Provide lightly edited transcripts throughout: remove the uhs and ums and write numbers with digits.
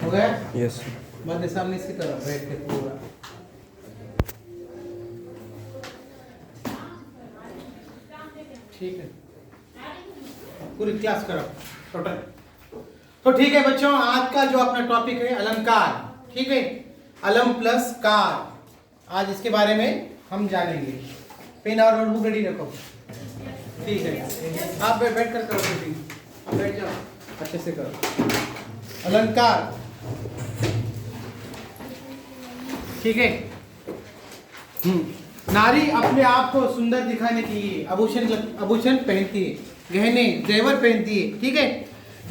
हो गया? यस। मध्य सामने इसकी तरफ बैठ के पूरा। ठीक है, पूरी क्लास करो टोटल। तो ठीक है बच्चों, आज का जो अपना टॉपिक है अलंकार, ठीक है, अलम प्लस कार। आज इसके बारे में हम जानेंगे। पेन और नोटबुक रेडी रखो। ठीक है, आप बैठ कर करो, आप बैठ जाओ, अच्छे से करो अलंकार। ठीक है। नारी अपने आप को सुंदर दिखाने के लिए आभूषण पहनती है, गहने जेवर पहनती है। ठीक है,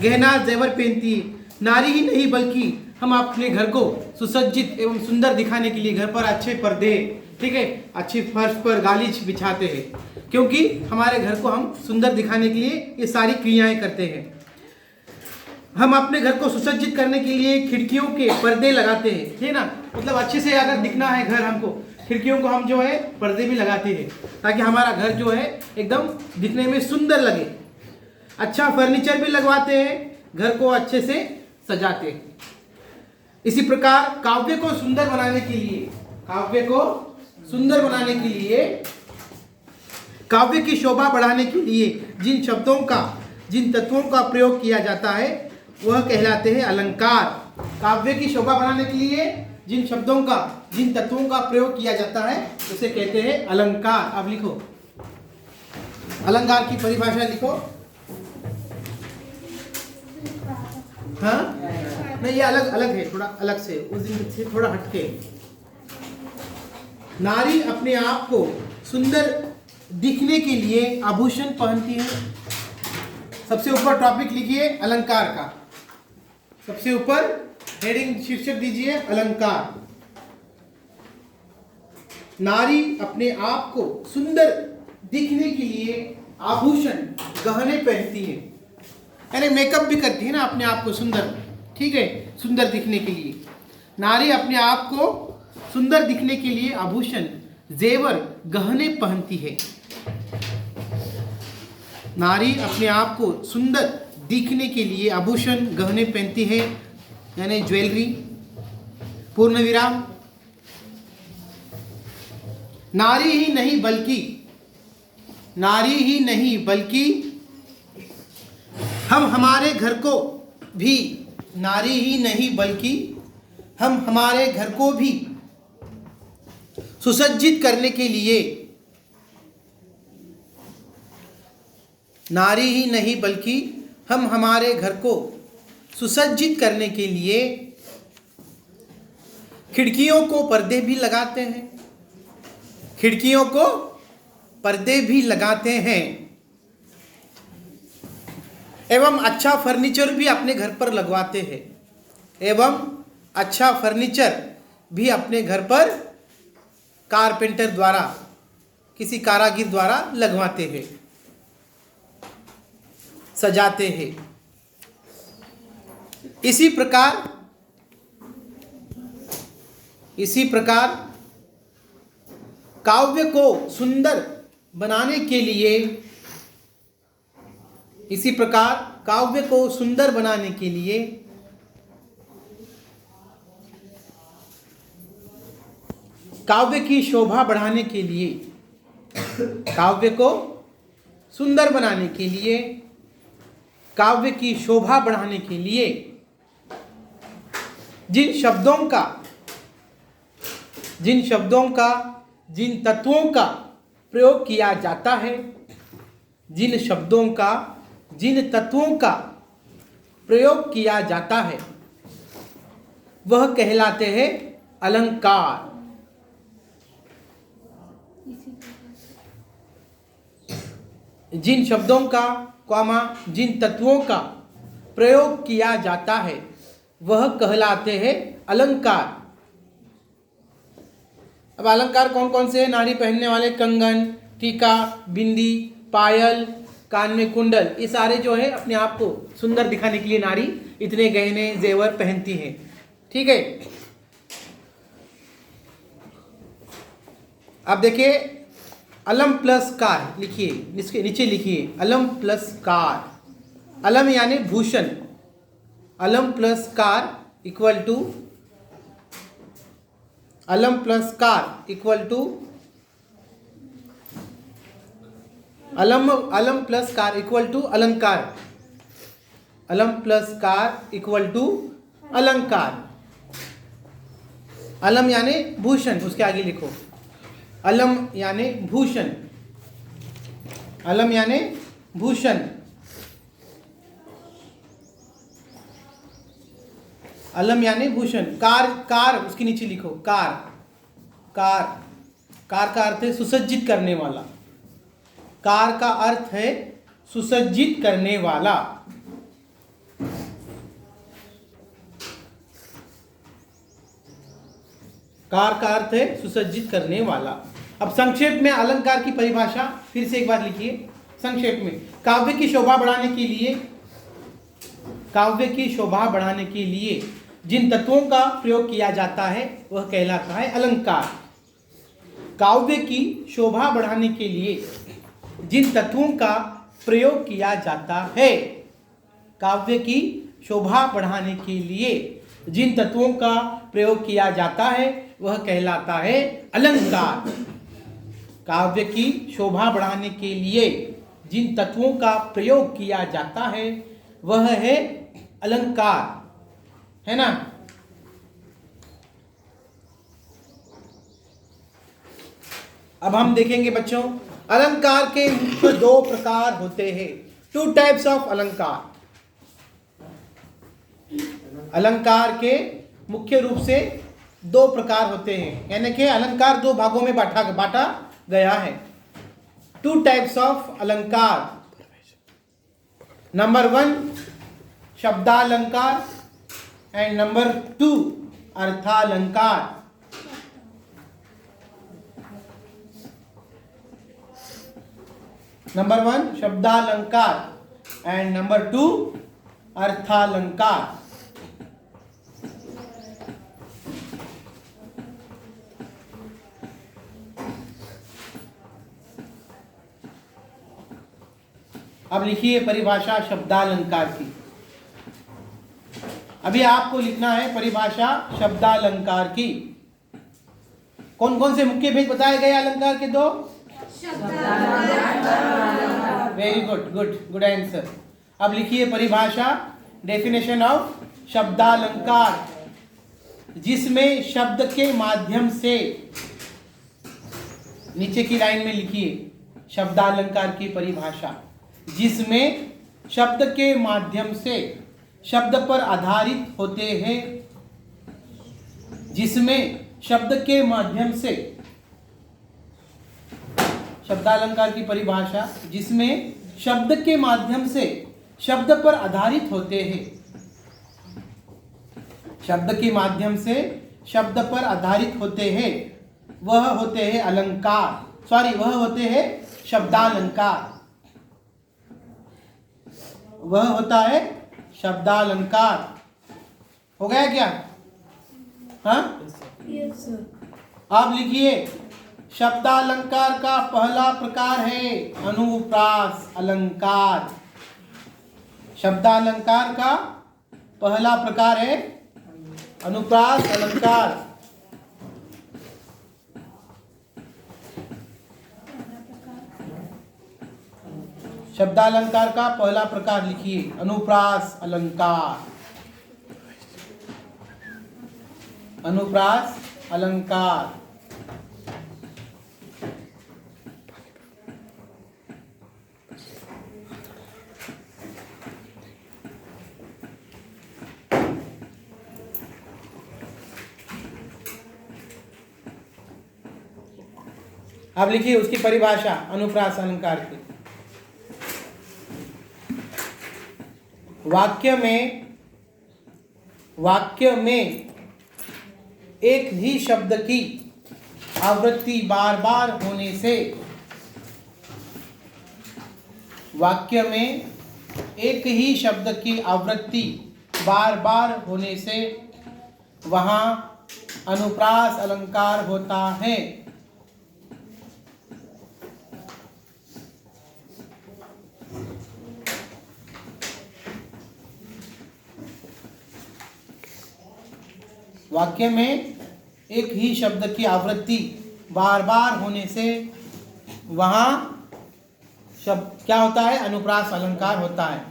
गहना जेवर पहनती है। नारी ही नहीं बल्कि हम अपने घर को सुसज्जित एवं सुंदर दिखाने के लिए घर पर अच्छे पर्दे, ठीक है, अच्छी फर्श पर गालीच बिछाते हैं, क्योंकि हमारे घर को हम सुंदर दिखाने के लिए ये सारी क्रियाएं करते हैं। हम अपने घर को सुसज्जित करने के लिए खिड़कियों के पर्दे लगाते हैं, ठीक है ना, मतलब अच्छे से अगर दिखना है घर हमको, खिड़कियों को हम जो है पर्दे भी लगाते हैं, ताकि हमारा घर जो है एकदम दिखने में सुंदर लगे। अच्छा फर्नीचर भी लगवाते हैं, घर को अच्छे से सजाते हैं। इसी प्रकार काव्य को सुंदर बनाने के लिए, काव्य की शोभा बढ़ाने के लिए जिन शब्दों का, जिन तत्वों का प्रयोग किया जाता है वह कहलाते हैं अलंकार। काव्य की शोभा बढ़ाने के लिए जिन शब्दों का, जिन तत्वों का प्रयोग किया जाता है उसे कहते हैं अलंकार। अब लिखो अलंकार की परिभाषा लिखो। हाँ नहीं, ये अलग अलग है, थोड़ा अलग से, उस दिन से थोड़ा हटके। नारी अपने आप को सुंदर दिखने के लिए आभूषण पहनती है। सबसे ऊपर टॉपिक लिखिए अलंकार का, सबसे ऊपर हेडिंग शीर्षक दीजिए अलंकार। नारी अपने आप को सुंदर दिखने के लिए आभूषण गहने पहनती है, यानी मेकअप भी करती है ना अपने आप को सुंदर, ठीक है, सुंदर दिखने के लिए। नारी अपने आप को सुंदर दिखने के लिए आभूषण जेवर गहने पहनती है। नारी अपने आप को सुंदर दिखने के लिए आभूषण गहने पहनती है, यानी ज्वेलरी। पूर्ण विराम। नारी ही नहीं बल्कि हम हमारे घर को भी, नारी ही नहीं बल्कि हम हमारे घर को भी सुसज्जित करने के लिए, नारी ही नहीं बल्कि हम हमारे घर को सुसज्जित करने के लिए खिड़कियों को पर्दे भी लगाते हैं, खिड़कियों को पर्दे भी लगाते हैं एवं अच्छा फर्नीचर भी अपने घर पर लगवाते हैं, एवं अच्छा फर्नीचर भी अपने घर पर कारपेंटर द्वारा, किसी कारागिर द्वारा लगवाते हैं, सजाते हैं। इसी प्रकार काव्य को सुंदर बनाने के लिए, इसी प्रकार काव्य को सुंदर बनाने के लिए काव्य की शोभा बढ़ाने के लिए, काव्य को सुंदर बनाने के लिए, काव्य की शोभा बढ़ाने के लिए जिन शब्दों का, जिन तत्वों का प्रयोग किया जाता है, जिन शब्दों का, जिन तत्वों का प्रयोग किया जाता है वह कहलाते हैं अलंकार। जिन शब्दों का, जिन तत्वों का प्रयोग किया जाता है वह कहलाते हैं अलंकार। अब अलंकार कौन कौन से हैं? नारी पहनने वाले कंगन, टीका, बिंदी, पायल, कान में कुंडल, ये सारे जो है अपने आप को सुंदर दिखाने के लिए नारी इतने गहने जेवर पहनती है। ठीक है, अब देखिए अलम प्लस कार लिखिए, इसके नीचे लिखिए अलम प्लस कार। अलम यानी भूषण, अलम प्लस कार इक्वल टू अलम प्लस कार इक्वल टू अलम प्लस कार इक्वल टू अलंकार। अलम प्लस कार इक्वल टू अलंकार। अलम यानी भूषण, उसके आगे लिखो अलम यानी भूषण। अलम यानी भूषण। अलम यानी भूषण। कार, कार उसके नीचे लिखो कार। कार, कार का अर्थ है सुसज्जित करने वाला। कार का अर्थ है सुसज्जित करने वाला। कार का अर्थ है सुसज्जित करने वाला। अब संक्षेप में अलंकार की परिभाषा फिर से एक बार लिखिए संक्षेप में। काव्य की शोभा बढ़ाने के लिए, काव्य की शोभा बढ़ाने के लिए जिन तत्वों का प्रयोग किया जाता है वह कहलाता है अलंकार। काव्य की शोभा बढ़ाने के लिए जिन तत्वों का प्रयोग किया जाता है, काव्य की शोभा बढ़ाने के लिए जिन तत्वों का प्रयोग किया जाता है वह कहलाता है अलंकार। काव्य की शोभा बढ़ाने के लिए जिन तत्वों का प्रयोग किया जाता है वह है अलंकार, है ना। अब हम देखेंगे बच्चों, अलंकार के मुख्य दो प्रकार होते हैं। 2 टाइप्स ऑफ अलंकार। अलंकार के मुख्य रूप से 2 प्रकार होते हैं, यानी कि अलंकार 2 भागों में बांटा गया है। 2 टाइप्स ऑफ अलंकार। नंबर 1 शब्दालंकार एंड नंबर 2 अर्थालंकार। नंबर 1 शब्दालंकार एंड नंबर 2 अर्थालंकार। अब लिखिए परिभाषा शब्दालंकार की। अभी आपको लिखना है परिभाषा शब्दालंकार की। कौन कौन से मुख्य भेद बताए गए अलंकार के 2? Very good, good good answer. अब लिखिए परिभाषा, डेफिनेशन ऑफ शब्दालंकार, जिसमें शब्द के माध्यम से, नीचे की लाइन में लिखिए शब्दालंकार की परिभाषा, जिसमें शब्द के माध्यम से शब्द पर आधारित होते हैं, जिसमें शब्द के माध्यम से, शब्दालंकार की परिभाषा जिसमें शब्द के माध्यम से शब्द पर आधारित होते हैं, शब्द के माध्यम से शब्द पर आधारित होते हैं, वह होते हैं अलंकार, वह होते हैं शब्दालंकार। वह होता है शब्दालंकार। हो गया क्या? हाँ, यस सर। आप लिखिए शब्दालंकार का पहला प्रकार है अनुप्रास अलंकार। शब्दालंकार का पहला प्रकार है अनुप्रास अलंकार। शब्दालंकार का पहला प्रकार लिखिए अनुप्रास अलंकार। अनुप्रास अलंकार। अब लिखिए उसकी परिभाषा अनुप्रास अलंकार की। वाक्य में एक ही शब्द की आवृत्ति बार बार होने से, वाक्य में एक ही शब्द की आवृत्ति बार बार होने से वहाँ अनुप्रास अलंकार होता है। वाक्य में एक ही शब्द की आवृत्ति बार बार होने से वहां शब्द क्या होता है? अनुप्रास अलंकार होता है।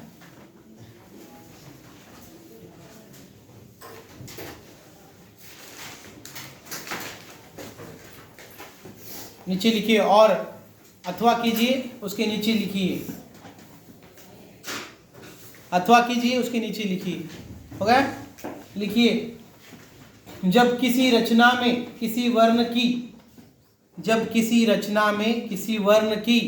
नीचे लिखिए, और अथवा कीजिए, उसके नीचे लिखिए, अथवा कीजिए, उसके नीचे लिखिए। हो गया? लिखिए, जब किसी रचना में किसी वर्ण की, जब किसी रचना में किसी वर्ण की,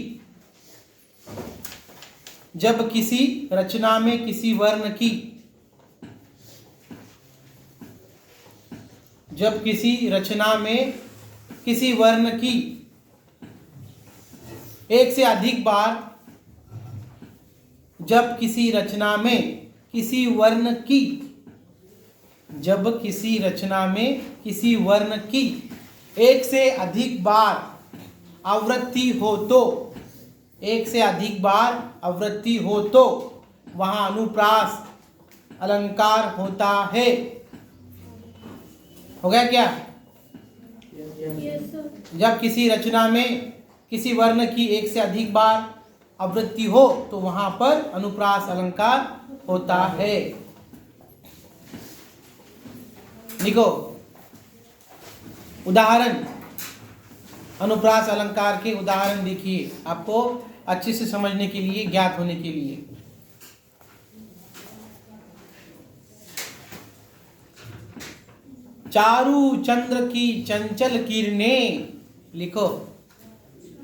जब किसी रचना में किसी वर्ण की, जब किसी रचना में किसी वर्ण की एक से अधिक बार, जब किसी रचना में किसी वर्ण की, जब किसी रचना में किसी वर्ण की एक से अधिक बार आवृत्ति हो तो, एक से अधिक बार आवृत्ति हो तो वहां अनुप्रास अलंकार होता है। हो गया क्या? जब किसी रचना में किसी वर्ण की एक से अधिक बार आवृत्ति हो तो वहां पर अनुप्रास अलंकार होता है। लिखो उदाहरण, अनुप्रास अलंकार के उदाहरण देखिए, आपको अच्छे से समझने के लिए, ज्ञात होने के लिए। चारु चंद्र की चंचल किरणें, लिखो,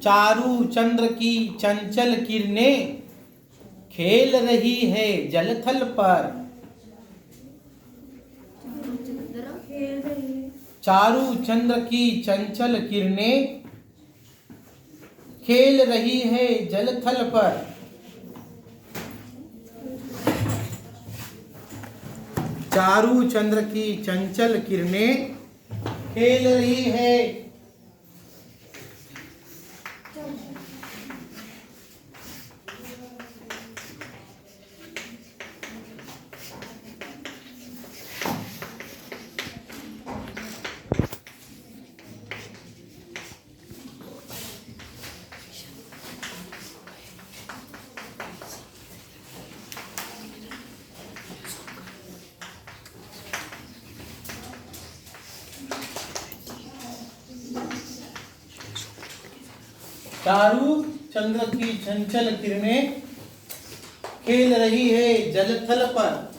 चारु चंद्र की चंचल किरणें खेल रही है जलथल पर। चारु चंद्र की चंचल किरणें खेल रही है जलथल पर। चारु चंद्र की चंचल किरणें खेल रही है चारु चंद्र की चंचल किरणें खेल रही है जलथल पर।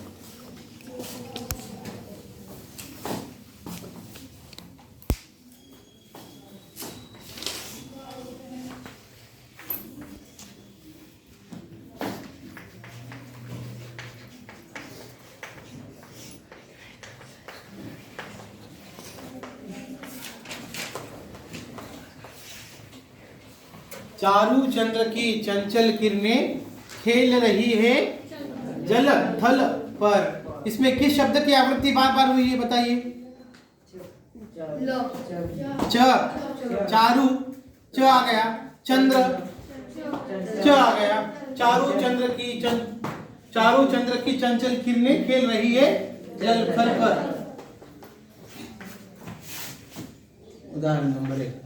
चारु चंद्र की चंचल किरणें खेल रही है जल थल पर। इसमें किस शब्द की आवृत्ति बार बार हुई है बताइए? च, चारु च आ गया, चंद्र च आ गया। चारु चंद्र की चंचल किरणें खेल रही है जल थल पर। उदाहरण नंबर 1।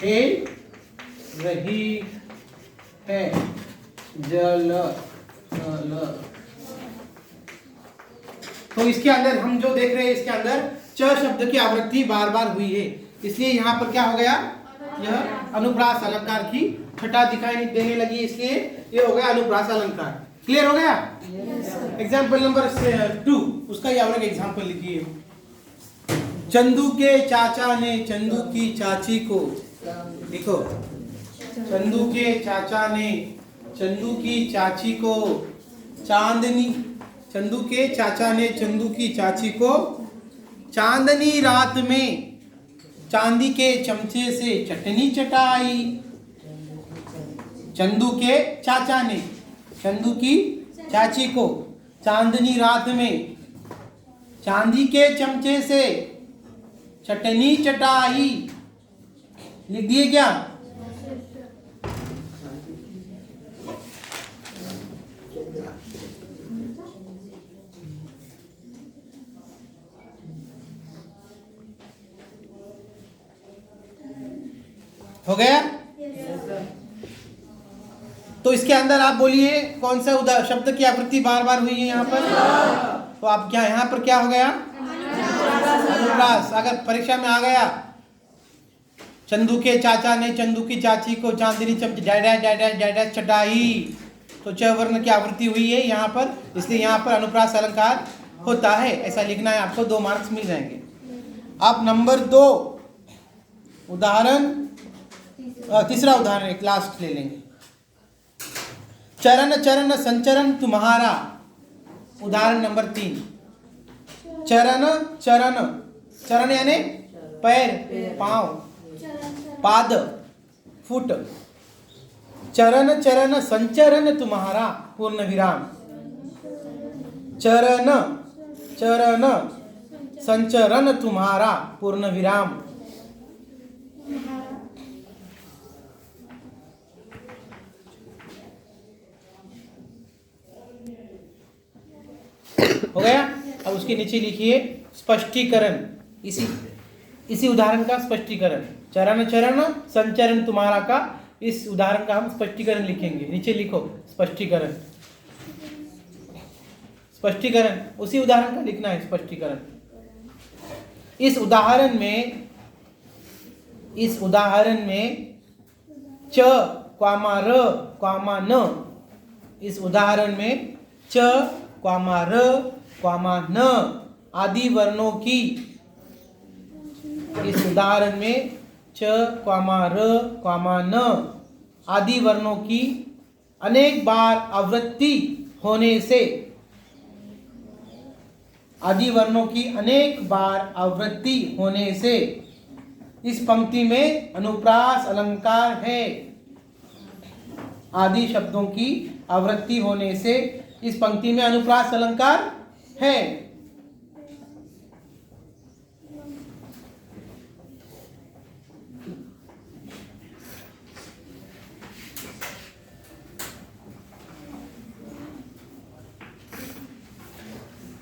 खेल रही है जल थल। तो इसके अंदर हम जो देख रहे हैं, इसके अंदर च शब्द की आवृत्ति बार बार हुई है, इसलिए यहाँ पर क्या हो गया? यह अनुप्रास अलंकार की छटा दिखाई देने लगी, इसलिए ये हो गया अनुप्रास अलंकार। क्लियर हो गया? एग्जाम्पल नंबर 2, उसका यहाँ एक एग्जाम्पल लिखिए। चंदू के चाचा ने चंदू की चाची को, देखो, चंदू के चाचा ने चंदू की चाची को चांदनी, चंदू के चाचा ने चंदू की चाची को चांदनी रात में चांदी के चमचे से चटनी चटाई। चंदू के चाचा ने चंदू की चाची को चांदनी रात में चांदी के चमचे से चटनी चटाई, लिख दिए क्या? हो गया? तो इसके अंदर आप बोलिए कौन सा शब्द की आवृत्ति बार बार हुई है यहाँ पर? तो आप क्या यहाँ पर क्या हो गया? अनुप्रास। अगर परीक्षा में आ गया चंदू के चाचा ने चंदू की चाची को चांदनी चमच डैडा चटाई, तो च वर्ण की आवृत्ति हुई है यहाँ पर, इसलिए यहाँ पर अनुप्रास अलंकार होता है। ऐसा लिखना है आपको, 2 मार्क्स मिल जाएंगे। अब नंबर 2 उदाहरण, तीसरा उदाहरण एक लास्ट ले लेंगे। चरण चरण संचरण तुम्हारा, उदाहरण नंबर 3। चरण चरण, चरण यानी पैर, पांव, पाद, फुट। चरण चरण संचरण तुम्हारा, पूर्ण विराम। चरण चरण संचरण तुम्हारा, पूर्ण विराम। हो गया? अब उसके नीचे लिखिए स्पष्टीकरण, इसी उदाहरण का स्पष्टीकरण। चरण चरण संचरण तुम्हारा का इस उदाहरण का हम स्पष्टीकरण लिखेंगे। नीचे लिखो स्पष्टीकरण, स्पष्टीकरण उसी उदाहरण का लिखना है। स्पष्टीकरण इस उदाहरण में च क्वामा र क्वामा न, इस उदाहरण में च क्वामा र क्वामा न आदि वर्णों की, इस उदाहरण में च क्वामा र क्वामा न आदि वर्णों की अनेक बार आवृत्ति होने से, आदि वर्णों की अनेक बार आवृत्ति होने से इस पंक्ति में अनुप्रास अलंकार है। आदि शब्दों की आवृत्ति होने से इस पंक्ति में अनुप्रास अलंकार है।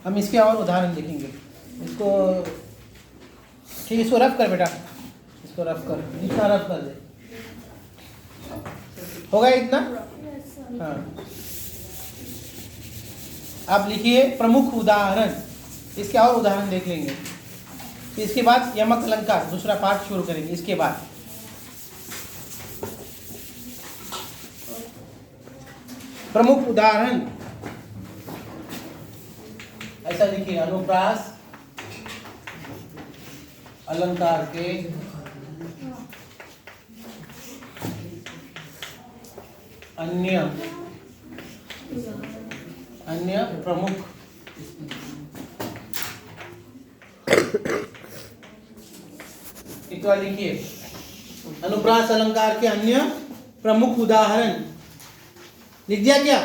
हम इसके और उदाहरण देखेंगे। इसको ठीक, इसको रफ कर बेटा, इसको रफ कर, इतना रफ कर दे। हो गया इतना? हाँ। आप लिखिए प्रमुख उदाहरण, इसके और उदाहरण देख लेंगे। इसके बाद यमक अलंकार दूसरा पाठ शुरू करेंगे। इसके बाद प्रमुख उदाहरण ऐसा लिखिए, अनुप्रास अलंकार के अन्य प्रमुख इतना लिखिए, अनुप्रास अलंकार के अन्य प्रमुख उदाहरण। लिख दिया क्या?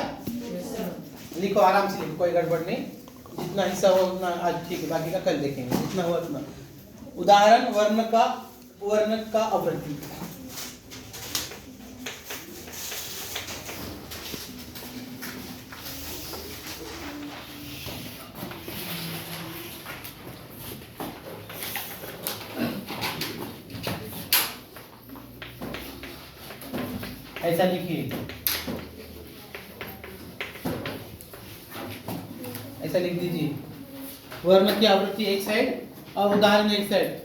लिखो, आराम से लिखो, कोई गड़बड़ नहीं। जितना हिस्सा हो उतना आज ठीक है, बाकी का कल देखेंगे। जितना हुआ उतना। उदाहरण वर्ण का आवृत्ति। ऐसा लिखिए, ऐसा लिख दीजिए, वर्ण की आवृत्ति एक साइड और उदाहरण एक साइड।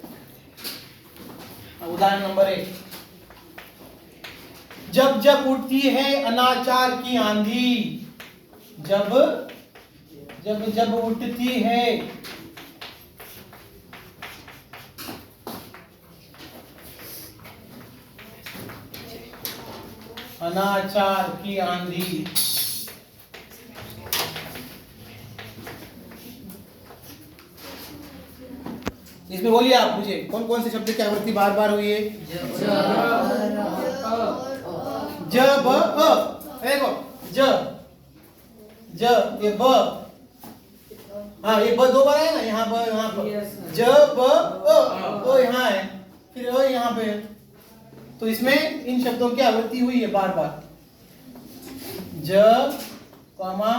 उदाहरण नंबर 1, जब जब उठती है अनाचार की आंधी, जब जब उठती है अनाचार की आंधी, इसमें बोलिए आप मुझे कौन कौन से शब्द की आवृत्ति बार बार हुई है? जब ज ज ये ब हाँ ये ब दो बार है ना, यहाँ ब यहाँ पर ज ब अ यहाँ है, फिर अ यहाँ पे है, तो इसमें इन शब्दों की आवृत्ति हुई है बार बार। ज कॉमा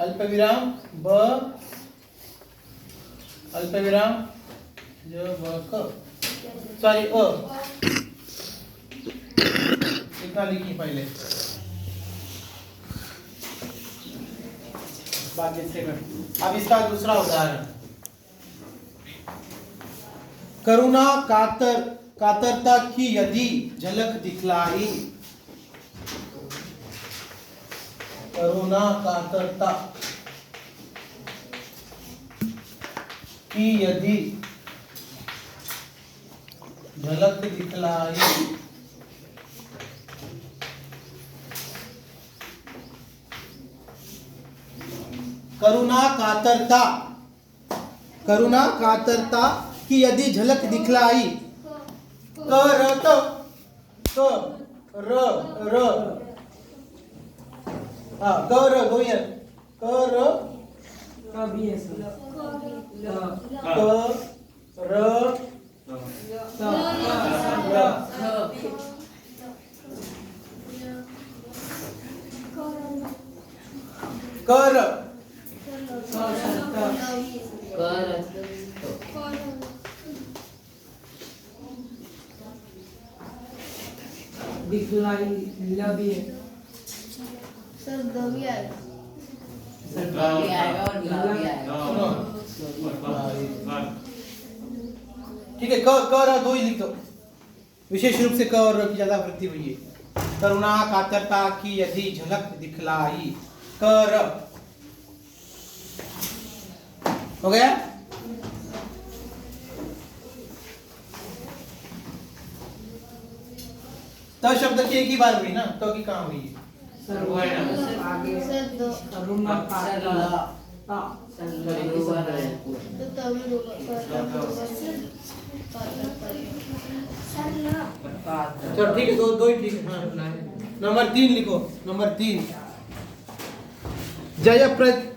अल्प विराम ब अल्प विराम ज ब क, सॉरी अ, इतना लिखिए पहले, बाकी सेकंड। अब इसका दूसरा उदाहरण, करुणा कातरता की यदि झलक दिखलाई। करुणा कातरता की यदि झलक दिखलाई। करुणा कातरता की यदि झलक दिखलाई। करत क र हाँ कर दो ये कर कभी है सर क र कर दिखलाई लवी है सर दबी आएगा। सर भी आएगा और ला भी आएगा। ठीक है, क र दो ही लिख दो, विशेष रूप से क और र की ज्यादा वृद्धि हुई है। करुणा कातरता की यदि झलक दिखलाई। क र हो गया। त शब्द की एक ही बार हुई ना, तो की कहाँ हुई है? सर वो है ना आगे सर दो करुणा कातरता तो तभी होगा। चलो ठीक है, दो ही ठीक है। हाँ। नंबर 3 लिखो, नंबर 3, जय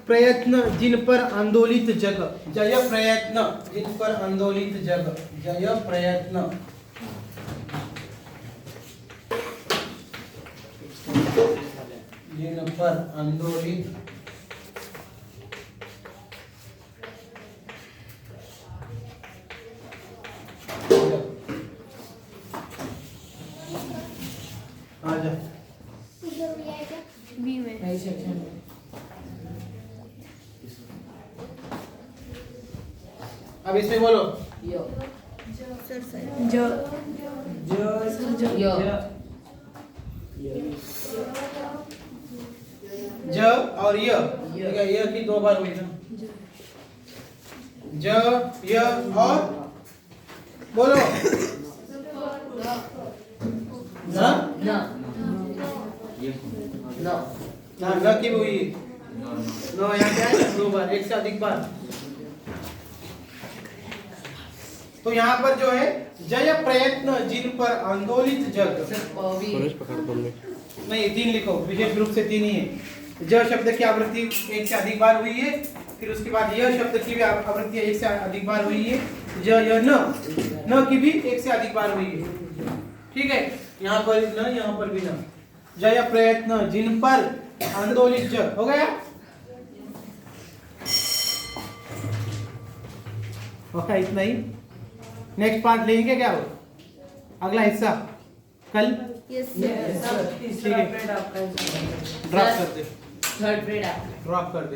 प्रयत्न जिन पर आंदोलित जग। जय प्रयत्न जिन पर आंदोलित जग। जय प्रयत्न जिन पर आंदोलित आजा बी में नई सेक्शन में अब इसमें बोलो। यो सर सर जो यो ज और य, ठीक है, य की दो बार हुई ना। ज य और बोलो ना न न ना न की भी हुई। नो यहाँ क्या है, दो बार, एक से अधिक बार। तो यहाँ पर जो है जय प्रयत्न जिन पर आंदोलित जग। सर पवी नहीं 3 लिखो, विशेष रूप से 3 ही है। ज शब्द की आवृत्ति एक से अधिक बार हुई है, फिर उसके बाद यह शब्द की भी आवृत्ति एक से अधिक बार हुई है। ज य न की भी एक से अधिक बार हुई है। ठीक है, यहाँ पर न, यहाँ पर भी न। जय प्रयत्न जिन पर आंदोलित जग हो गया। होगा इतना ही। नेक्स्ट पार्ट लेंगे क्या हो, अगला हिस्सा कल यस सर तीसरा ठीक है। पीरियड आपका ड्रॉप कर दे, थर्ड पीरियड ड्रॉप कर दे।